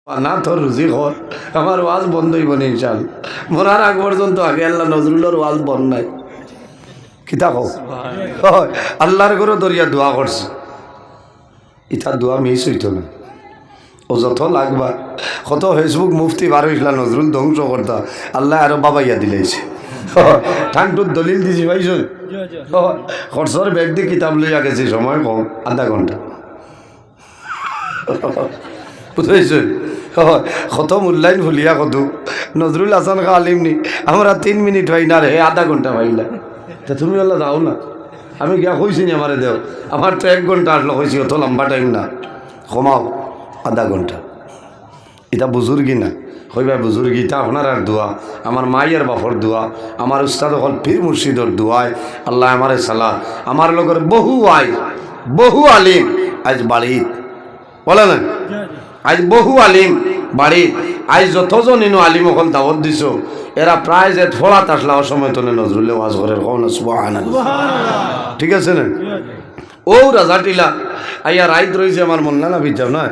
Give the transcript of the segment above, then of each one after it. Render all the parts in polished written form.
না তোর রুজি কর, আমার ওয়াজ বন্ধ হইব না ইনশাআল্লাহ। মরার আগ পর্যন্ত আগে আল্লাহ নজরুলের ওয়াজ বন্ধ নাই। কিতা কও আল্লাহর ঘরে দরিয়া দোয়া করছে, ইটা দোয়া মিস হইতো না। ও যত লাগবা কত ফেসবুক মুফতি বার হইছিল নজরুল ধ্বংস করতা, আল্লাহ আরো বাবাইয়া দিলাইছে। ঠান্ডুর দলিল দিছি ভাইছ খরচর ব্যাগ দিয়ে কিতাব লইয়া গেছি, সময় কম, আধা ঘন্টা। বুঝাইছ কত মূল্যায়ন ভুলিয়া কত নজরুল হাসান খা আলিম নি আমরা 3 মিনিট হয় না রে, আধা ঘন্টা পাইলা। তা তুমি আল্লাহ যাও না, আমি গিয়া কইছি নি আমারে দেও, আমার তো 1 ঘন্টা আসলো কইছি, অত লম্বা টাইম না, কমাও আধা ঘন্টা। এটা বুজুর্গি না, কইবা বুজুর্গি, এটা আপনার আর দোয়া, আমার মায়ের বাপর দোয়া, আমার উস্তাদ হল পীর মুর্শিদর দোয়ায় আল্লাহ আমারে সালা, আমার লগের বহু আলিম আজ বাড়িত বলে না, আজ বহু আলিম বাড়িত, আজ যতজন ইনো আলিম অকল দাওয়াত দিছ, এরা প্রায় যে ফলাত আসলা অসময় তনে নজরুলে ওয়াজ করে সুবহানাল্লাহ। ঠিক আছে না? ও রাজা টিলা আইয়া রাইত রয়েছে আমার মন না বিজাও না,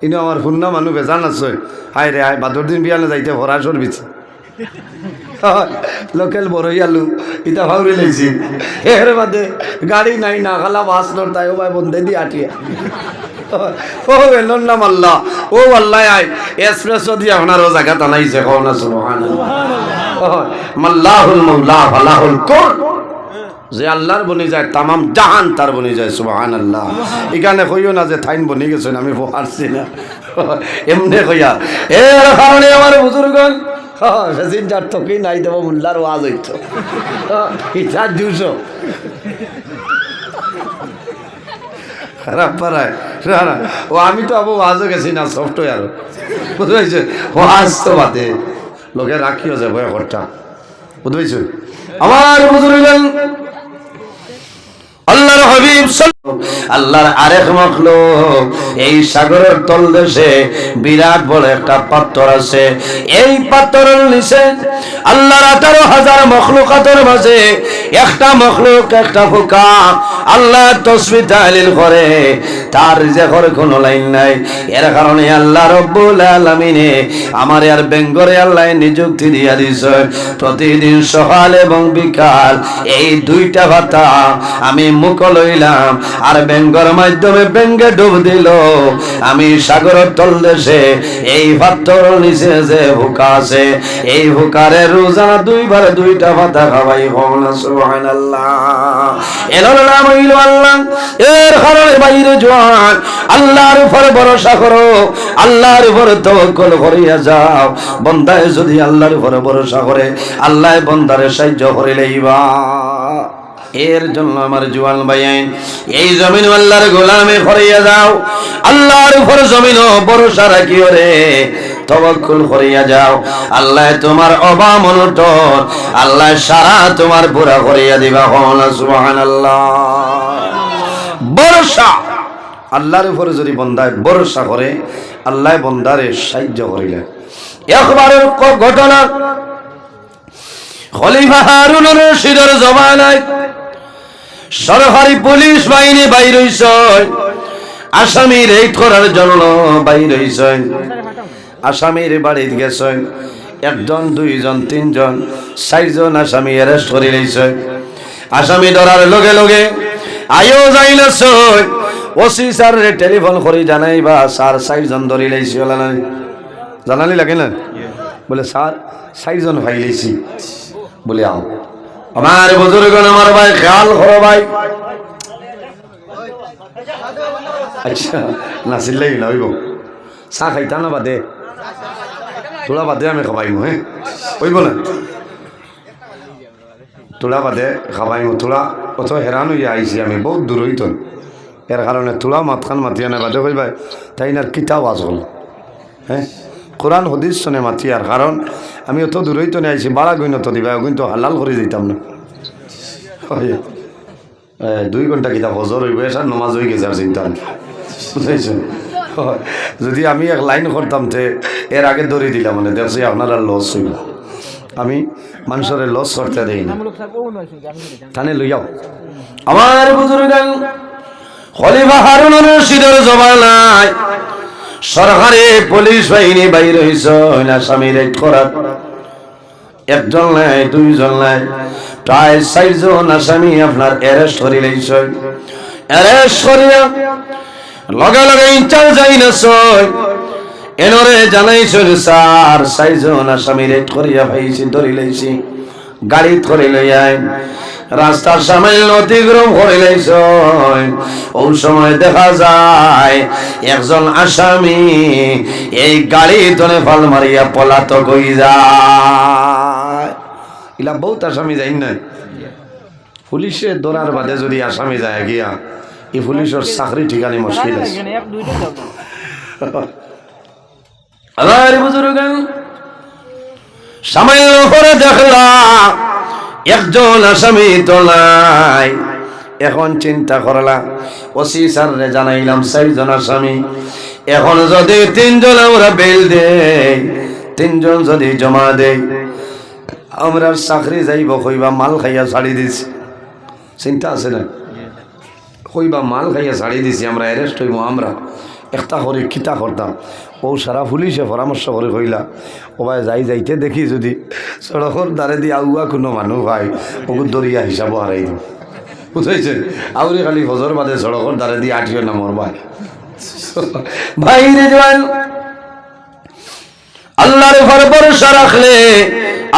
ইনো আমার ফুন্না মানুষ বেজান আছে, হায় রে হায় বাদর দিন বিয়ালে যাইতে ভরাসর বিছে লোকেল বড়ই আলু ইটা ভাউরি লাইছি, এর বাদে গাড়ি নাই না খালা বাস নড়তায় ও ভাই বন্ধে দিয়ে আটিয়া ও এলন নাম আল্লাহ, ও আল্লাহ আই এক্সপ্রেসও দিয়ে আপনারও জায়গা টানাইছে, কও না সুবহানাল্লাহ। মাল্লাহুল মাওলা ফালাহুল কুল, যে আল্লাহর বনি যায় তামাম জাহান তার বনি যায়, সুবহানাল্লাহ। এখানে কইও না যে থাইন বনি গেছেন, আমি পারছি না, এমনি কইয়া এর কারণে আমার বুজুর্গণ সেদিন যার তোকেই নাই দেবো মোল্লার ওয়াজ হইতো ইচ্ছার 200 খারাপ পারায় না, ও আমি তো আবু ওয়াজও গেছি না, সফটওয়্যার বুঝতে পারছে, ওয়াজ তো বাদে লোকে রাখিও যে ভয় করটা, বুঝতে পারছো আমার বুজুর্গণ। আল্লাহর হাবিব আল্লাহর আরেক মাখলুক, এই সাগরের তলদেশে বিরাট বড় একটা পাথর আছে, এই পাথরের নিচে আল্লাহর 18,000 মাখলুকাতের মাঝে একটা মাখলুক, একটা ফোকা আল্লাহ তাসবিহ তাহলিল করে, তার যে ঘরে কোনো লাইন নাই। এর কারণে আল্লাহ রব্বুল আলামিনে আমার আর বেঙ্গরে আল্লাহ নিযুক্তি দিয়া দিছে, প্রতিদিন সকাল এবং বিকাল এই 2টা ভাতা আমি মুখ লইলাম, আর বেঙ্গর মাধ্যমে বেঙ্গে ডুব দিল, আমি সাগরের তলদেশে এই পাথর নিচে যে হুকা আছে, এই হুকারে রোজানা 2 বার 2টা ভাতা খাওয়াই, না সুবহানাল্লাহ। এর নাম হইল আল্লাহ। এর কারণে বাইরে জওয়ান আল্লাহর উপর ভরসা করো, আল্লাহর উপর তাওয়াক্কুল করিয়া যাও। বান্দায় যদি আল্লাহর উপর ভরসা করে, আল্লাহ বান্দারে সাহায্য করে লইবা। এর জন্য আমার জওয়ান ভাইয়ান, এই জমিন আল্লাহর গোলামে করিয়া যাও, আল্লাহর উপর জমিনও ভরসা রাখিও রে, তাওয়াক্কুল করিয়া যাও। আল্লাহ তোমার অভাব অনটন আল্লাহ সারা তোমার পুরা করিয়া দিবা, সুবহানাল্লাহ। ভরসা আল্লাহর উপরে যদি বান্দায় ভরসা করে, আল্লাহ বান্দারে সাহায্য করিলেন। একবারের ঘটনা, খলিফা হারুনুর রশিদের জমানায় সরকারি পুলিশ বাহিনী বাইর হইছে, আসামি রেড করার জন্য বাইর হইছে। আসামির বাড়িতে গেছে, 1 জন 2 জন 3 জন 4 জন আসামি অ্যারেস্ট করে লইছে। আসামি ধরার লগে লগে আয়ো যাইলেছ, ওসি স্যারের টেলিফোন করে জানাইবা স্যার 4 জন ধরে লাইছি, জানালি লাগে না, বলে স্যার 4 জন ভাই লাইছি, বলে আও। আমার বুজুর্গণ, আমার ভাই খেয়াল করো ভাই, আচ্ছা না চিল্লাই না হইব, চা খাইতা না বাদে, তোলা বাদে আমি খাবাইমু, হ্যাঁ হইব না, তোলা বাদে খাবাইমু। তোলা অত হেরান হইয়া আইছি আমি, বহুত দূর হইত, এর কারণে তোলা মাতখান মাতিয়া না বাদে কইবা তাই না কিতাব আজ হল, হ্যাঁ কোরআন হদিস শোনে মাতিয়ার, কারণ আমি অত দূর হইত না আইছি, বাড়া গইন তো দিবা, কিন্তু হালাল করে দিতাম না। 2 ঘন্টা কিতাব হজর হইব, এসার নমাজ হয়ে গেছে, আর চিন্তা বুঝাইছ। যদি আমি 1 লাইন করতাম তে এর আগে ধরে দিলাম, মানে দেখছি আপনার আর লস হইব, আমি মানুষের লস করতে দেই না, থানে লইয়াও। আমার বুজুর্গান খলিফা হারুনুর রশিদের জমানায় সরকারি পুলিশ বাহিনী বাইর হইছে আসামি রেড করার। একজন নাই, দুইজন নাই, প্রায় 4 জন আসামি আপনার অ্যারেস্ট করে লইছে। অ্যারেস্ট করিয়া লগে লগে ইনচার্জ আইনাছে এনরে জানাইছে স্যার 4 জন আসামি রেড করিয়া পাইছি, ধরে লইছি, গাড়ি ধরে লইয়াই রাস্তার সামান্য অতিক্রম করে লইছ। ওই সময় দেখা যায় একজন আসামি এই গাড়ি ধরে ফাল মারিয়া পলাতক হয়ে যায়। ইলা বহুত আসামি যাই না, পুলিশে ধরার বাদে যদি আসামি যায় গিয়া এই পুলিশের চাকরি ঠিকানি মুশকিল আছে। আবার বুজুর্গ সামান্য করে দেখলা একজন আসামি তো নাই। এখন চিন্তা করলা ওসি স্যাররে জানাইলাম 4 জন আসামি, এখন যদি 3 জন আমরা বেল দেই, 3 জন যদি জমা দেই, আমরা চাকরি যাইব কইবা মাল খাইয়া ছাড়ি দিছি। চিন্তা আছে না? কইবা মাল খাইয়া ছাড়ি দিছি, আমরা অ্যারেস্ট হইব। আমরা একটা করে কিতা করতাম, ও সারা পুলিশে পরামর্শ করে কইলা ও ভাই যাইতে দেখি যদি সড়কর দ্বারে দিয়ে আউয়া কোনো মানুষ ভাই ওকে দরিয়া হিসাব হারাই দিন, বুঝাইছে? আউরি খালি ফজর বাদে সড়কর দ্বারে দিয়ে আটিও না মর ভাই ভাই রে জওয়ান। আল্লাহর উপর ভরসা রাখলে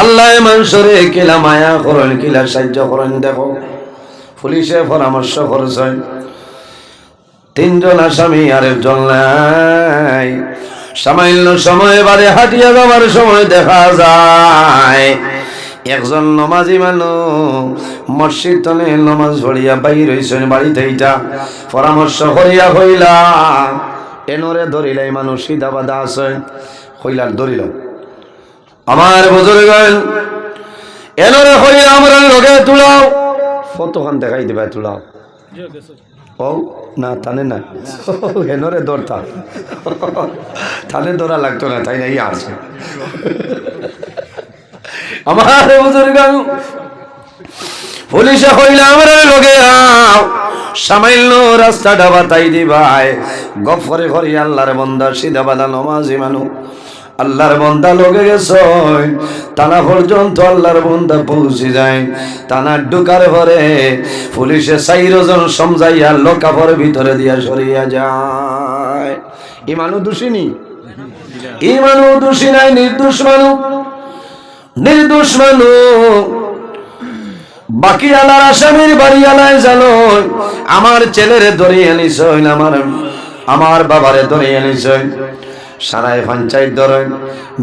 আল্লাহ মানুষরে কিলা মায়া করেন, কিলা সাহায্য করেন। দেখো পুলিশে পরামর্শ করছে 3 জন আসামি আর একজন নাই। সামান্য সময় বাদে হাঁটিয়া যাওয়ার সময় দেখা যায় একজন নমাজি মানুষ মসজিদ তলে নমাজ পড়িয়া বাইর হইছেন বাড়িতে। এইটা পরামর্শ করিয়া হইলা এনরে ধরিলাই মানুষ সিধা বাধা আছে, হইলার ধরিল আমার বুজুর্গ এনরে হইলা আমরা লগে তুলাও, কতক্ষণ দেখাই দিবা তুলাও। ও না টানে না, হেনরে দৌড়তা, টানে দৌড়া লাগতো না, তাই নাই আছে আমার বুজুর্গ। পুলিশে হইলে আমরা লগে সামান্য রাস্তাটা বাতাই দিবাই গফরে করি আল্লাহর বন্দা সিধা বাধা নমাজি মানুষ। আল্লাহর বন্দা লগে গেছে টানা পর্যন্ত আল্লাহর বন্দা পৌঁছে যায়। টানা ঢুকার পরে পুলিশে 4 জন সমঝাইয়া লোকাপর ভিতরে দিয়া সরিয়া যায়। এই মানুষ দোষী, এই মানুষ দোষী নাই, নির্দোষ মানুষ, নির্দোষ মানুষ। বাকি আল্লাহর আসামির বাড়ি আলাই জানো আমার ছেলেরে ধরে আনিস, আমার বাবারে ধরে আনিস, সারাই পঞ্চায়েত ধরেন,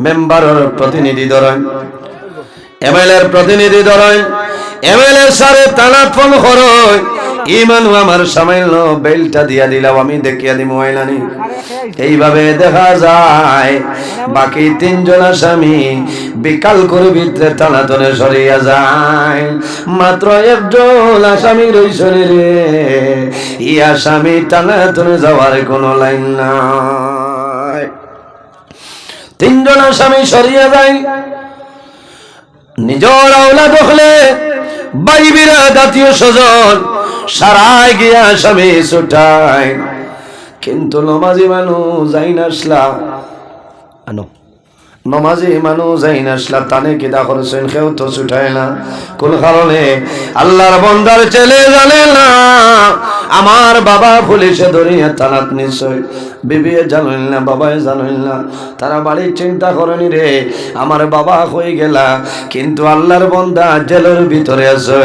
মেম্বারের প্রতিনিধি ধরেন, এমএলএর প্রতিনিধি ধরেন, এমএলএ সারে তালাত ফোন করয় ইমানু আমার সামান্য বেলটা দিয়া দিলাম আমি দেখিয়া দিব আইলানি। এইভাবে দেখা যায় বাকি 3 জন আসামি বিকাল করে ভিতরে টানাটনে সরিয়া যায়। মাত্র 1 জন আসামি রইছে রে, ই আসামি টানাটনে যাওয়ার কোনো লাইন নাই। 3 জন আসামি সরিয়া যায়। নিজের আওলাদ হলে বাইবিরা জাতীয় স্বজন সারাই গিয়া আসামি ছুটায়, কিন্তু নমাজি মানুষ যাই না আসলা আনো, নমাজি মানুষ যাই না আসলা তানে কিদা করছেন কেউ তো ছুটায় না। কোন কারণে? আল্লাহর বন্দার ছেলে জানে না আমার বাবা পুলিশে ধরিয়া তালাত নিশ্চয়, বিবি জানেন না, বাবাই জানেন না, তারা বাড়ির চিন্তা করেনি রে আমার বাবা হয়ে গেলা, কিন্তু আল্লাহর বন্দা জেলের ভিতরে আছে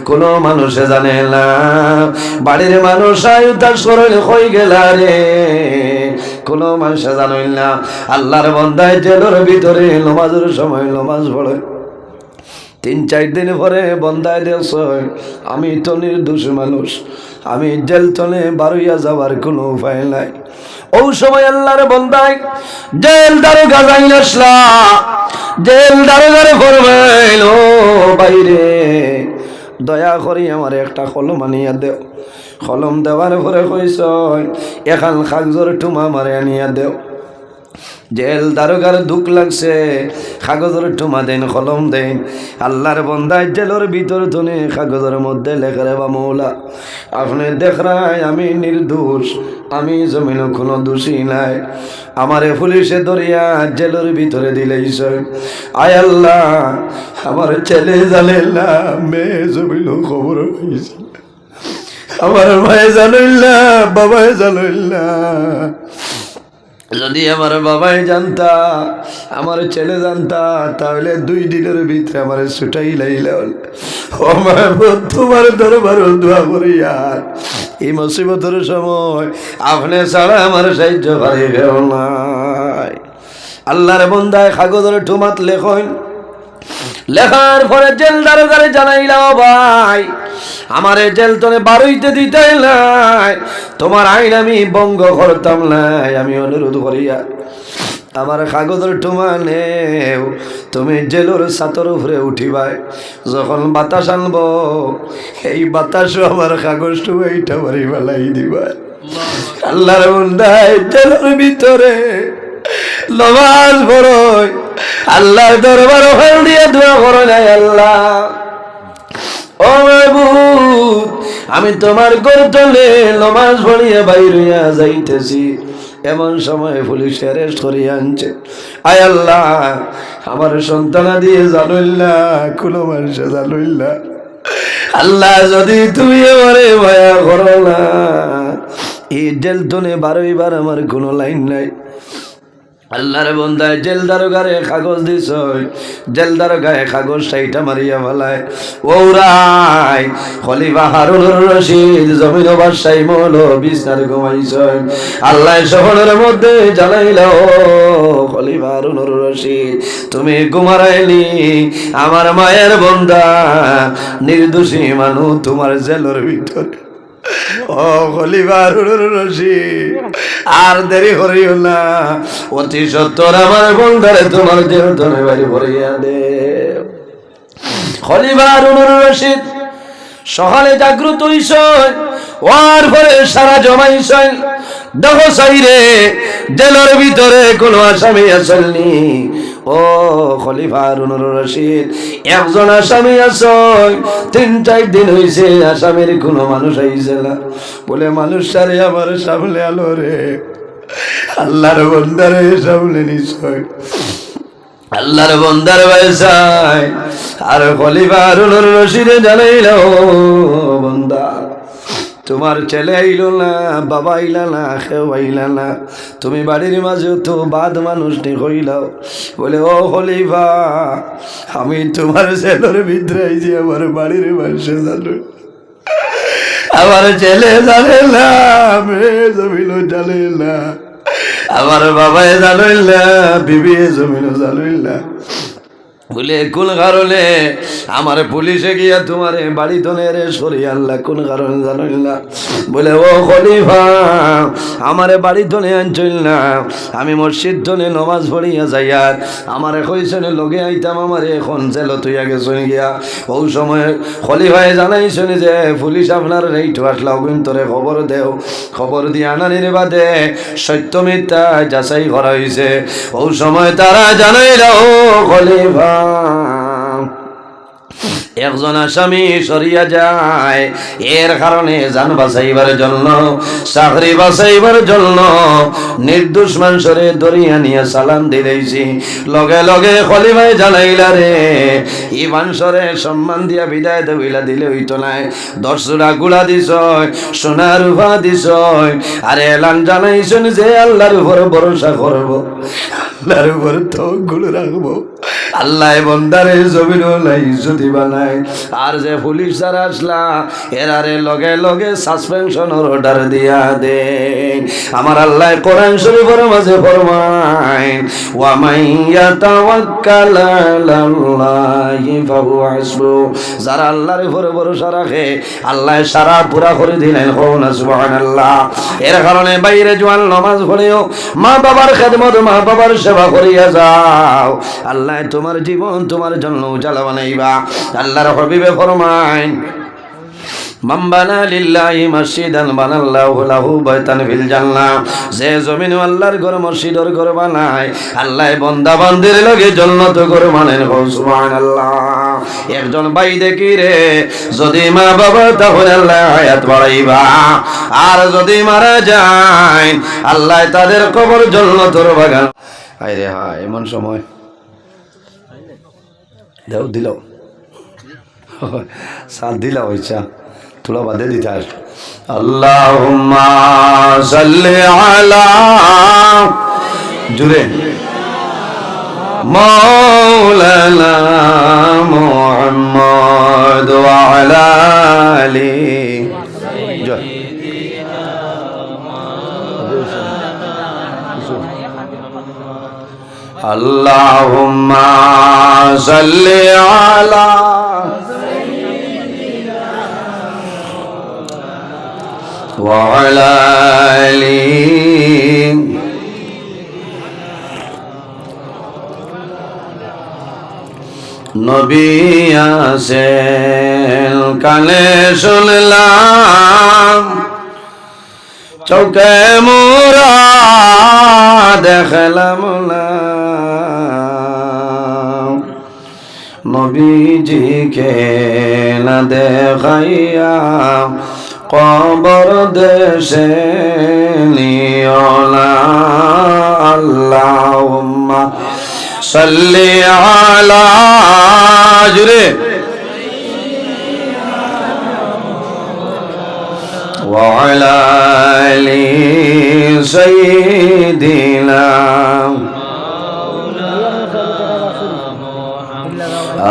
কোনো মানুষে জানে না। বাড়ির মানুষ উদাস করেন হয়ে গেলা রে, কোনো মানুষে জানেন না। আল্লাহর বন্দায় জেলের ভিতরে নমাজের সময় নমাজ পড়ে। 3-4 দিন পরে বন্দায় দেশ আমি তো নির্দোষ মানুষ, আমি জেল তলে বারুইয়া যাবার কোনো উপায় নাই। ওই সময় আল্লাহর বন্দায় জেল দারোগা যাই আসলা, জেল দারোগারে ফরমাইল ও বাইরে দয়া করি আমার একটা কলম আনিয়া দেও। কলম দেওয়ার পরে কইস এখান কাগজের টুমা মারে আনিয়া দেও। জেল দারোগার দুঃখ লাগছে, কাগজের টুমা দেন, কলম দেন। আল্লাহর বন্দায় জেলের ভিতর ধনে কাগজের মধ্যে লেখা, রে বা মৌলা আপনি দেখ রায় আমি নির্দোষ, আমি জমিন কোনো দোষী নাই, আমারে পুলিশে ধরিয়া জেলের ভিতরে দিলেইছ। আয় আল্লাহ, আমার ছেলে জানে না, মেয়ে জমিন খবর পাইছে, আমার ভাই জানিল না, বাবাই জানিল না। যদি আমার বাবাই জানতা, আমার ছেলে জানতা, তাহলে 2 দিনের ভিতরে আমার ছুটাই লাইল। তোমার দরবার দোয়া করি, আর এই মুসিবতের সময় আপনি ছাড়া আমার সাহায্য করিবেও নাই। আল্লাহর বন্দায় কাগজের ঠুমাত লেখন, লেখার পরে জেল দারোগারে জানাইলাম, ভাই আমারে জেল তোরে বারইতে দিতে নাই, তোমার আইন আমি ভঙ্গ করতাম নাই, আমি অনুরোধ করিয়া আমার কাগজের টুমা নেও, তুমি জেলের ছাতর উপরে উঠিবাই, যখন বাতাস আনব এই বাতাসও আমার কাগজ টুমা এইটা বাড়ি বেলাই দিবা। আল্লাহর বন্দায় জেলের ভিতরে নমাজ পড়ই, আল্লাহর দরবার ওখান দিয়ে দোয়া করো, নাই আল্লাহ ও মাবুদ, আমি তোমার গর্দনে নমাজ পড়িয়া বাইরিয়া যাইতেছি, এমন সময় পুলিশ অ্যারেস্ট করিয়া আনছে। আয় আল্লাহ, আমার সন্তানা দিয়ে জানুল্লা, কোনো মানুষ জানুল্লা, আল্লাহ যদি তুমি আমারে মায়া করো না, এই জেল তোনে 12বার আমার কোনো লাইন নাই। আল্লাহর বন্দায় জেল দারোগারে কাগজ দিছ, জেল দারোগায় কাগজ সাইটা মারিয়া ফেলায়, ওরাই খলিফা হারুনুর রশিদ জমিন বাদশাহী মৌল বিছনার ঘুমাইছ। আল্লাহ শহরের মধ্যে জানাইল, খলিফা হারুনুর রশিদ তুমি ঘুমারাইলি, আমার মায়ের বন্দা নির্দোষী মানুষ তোমার জেলের ভিতরে। ও খলিফা হারুনুর রশিদ, আর দেরি করিও না, অতি সত্তর আমার বন্ধারে তোমার জেল ধরে বাড়ি ভরিয়া দে। খলিফা হারুনুর রশিদ সকালে জাগ্রত হইছ, ওর পরে সারা জমাইছ, দেখো সাইরে জেলের ভিতরে কোনো আসামি আসেননি। ও খলিফা হারুনুর রশিদ, একজন আসামি আছে, 3-4 দিন হইছে আসামির কোনো মানুষ আইছে না। বলে মানুষটারে আমার সামনে আলো রে, আল্লাহর বন্দারে সামনে নিশ্চয়, আল্লাহর বন্দার ভাইসাই। আর খলিফা হারুনুর রশিদে জানাইল, বন্দা তোমার ছেলে আইল না, বাবা আইলা না, কেউ আইলা না, তুমি বাড়ির মাঝে তো বাদ মানুষ নি হইলাও। বলে ও খলিফা, আমি তোমার ছেলের ভিতরে আইছি, আমার বাড়ির মানুষে জানো, আমার ছেলে জানে না, মেয়ে জমিন জানে না, আমার বাবাই জানিল না, বিবি জমিন জানিল না। বলে কোন কারণে আমার পুলিশে গিয়া তোমার বাড়ি ধনের সরিয়ে আল্লাহ, কোন কারণে জানিল না? বলে ও খলিফা, আমারে বাড়ি ধনে আনছিল না, আমি মসজিদ ধনে নমাজ পড়িয়া যাইয়ার আমারে কইছেন লগে আইতাম, আমারে এখন জেল তুইয়া গেছেন গিয়া। ও সময় খলিফায় জানাইছেন যে পুলিশ আপনার রেইট আসলাও, কিন্তু খবর দেও, খবর দিয়ে আনানির বাদে সত্য মিথ্যা যাচাই করা হয়েছে। ও সময় তারা জানাইল, ও খলিফা একজন আসামি সরিয়া যায়, এর কারণে জান বাঁচাইবার জন্য, চাকরি বাঁচাইবার জন্য নির্দোষ মানুষরে দরিয়া নিয়ে সালাম দিলেছি। লগে লগে খলিফাই জানাইলা, রে এই মানুষরে সম্মান দিয়া বিদায় দেবিলা দিলে হইতো নাই, 10 জোড়া গুলা দিছ, সোনা রূপা দিছ, আরে এলান জানাইছেন যে আল্লাহর উপর ভরসা করব, আল্লাহর উপর তওয়াক্কুল রাখবো, আল্লাহ বন্দারে জমিন নাই যদি বানায়। আর যে পুলিশ যারা আসলা এরারে লগে লগে সাসপেনশনের অর্ডার দিয়া দে। আমার আল্লাহ কোরআন শরীফের মাঝে ফরমায়, ওয়া মাইয়া তাওয়াক্কাল আলাল্লাহি ফাহুয়া হাসবু, যারা আল্লাহর উপর ভরসা রাখে আল্লাহ সারা পুরা করে দিলেন। কোন সুবহানাল্লাহ। এর কারণে বাইরে জোয়ান নামাজ পড়েও, মা বাবার খেদমত, মা বাবার সেবা করিয়া যাও, আল্লাহ তোমার জীবন তোমার জন্য উজালা বানাইবা। আল্লাহর হাবিবে ফরমায়, মান বানা লিল্লাহি মসজিদান বানাল্লাহু লাহু বাইতান ফিল জান্নাহ, যে জমিন আল্লাহর ঘর মসজিদের ঘর বানায় আল্লাহ বান্দা বান্দির লগে জান্নাত ঘর বানায়। সুবহানাল্লাহ। একজন ভাই দেখি রে, যদি মা বাবা তাহলে আল্লাহ হায়াত বাড়াইবা, আর যদি মারা যায় আল্লাহ তাদের কবর জান্নাতের বাগান। হায় রে হায়, এমন সময় দাও দিল সাথ দিলা হইছা তোলা বাদে দিতে আস। আল্লাহুম্মা সাল্লি আলা জুরে মাওলানা মুহাম্মদ ওয়া আলা আলি আল্লাহুম্মা সাল্লি আলা ওয়া আলা আলি নবী আসেন কানে শুনলাম, চোখে মোরা দেখলাম না, নবীজিকে না দেখাইয়া কবর দেশে নিও না। আল্লাহুম্মা সাল্লি আলা জুরে ওয়া আলা আলি সাইয়্যিদিনা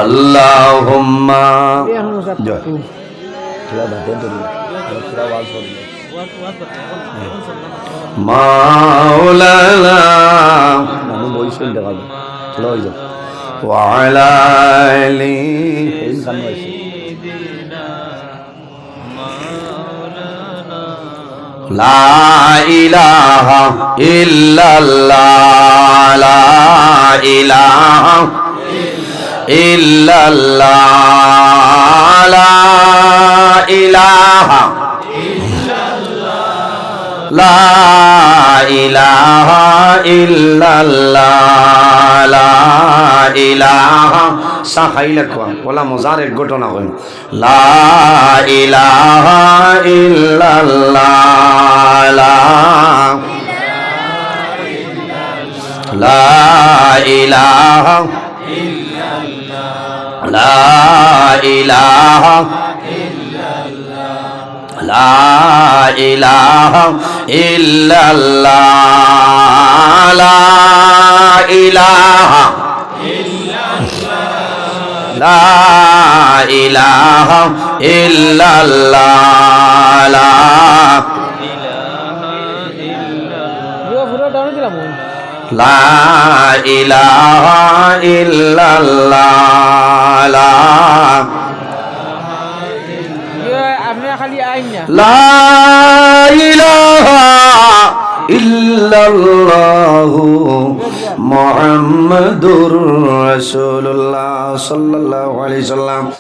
আল্লাহুম্মা মাওলানা ওয়া আলা আলি লা ইলাহা ইল্লাল্লাহ, লা ইলাহা ইল্লাল্লাহ, লা ইলাহা লা ইলাহা ইল্লাল্লাহ, লা ইলাহা সাহাইলা কোয়া ওলা মজার এক ঘটনা হইল। লা ইলাহা ইল্লাল্লাহ, লা ইলাহা লা ইলাহা লা ইলাহা ইল্লাল্লাহ, লা ইলাহা লা ইলাহা ইল্লাল্লাহ, লা লা ইলাহা ইল্লাল্লাহ, লা ইলাহা ইল্লাল্লাহু মুহাম্মাদুর রাসূলুল্লাহ সাল্লাল্লাহু আলাইহি সাল্লাম।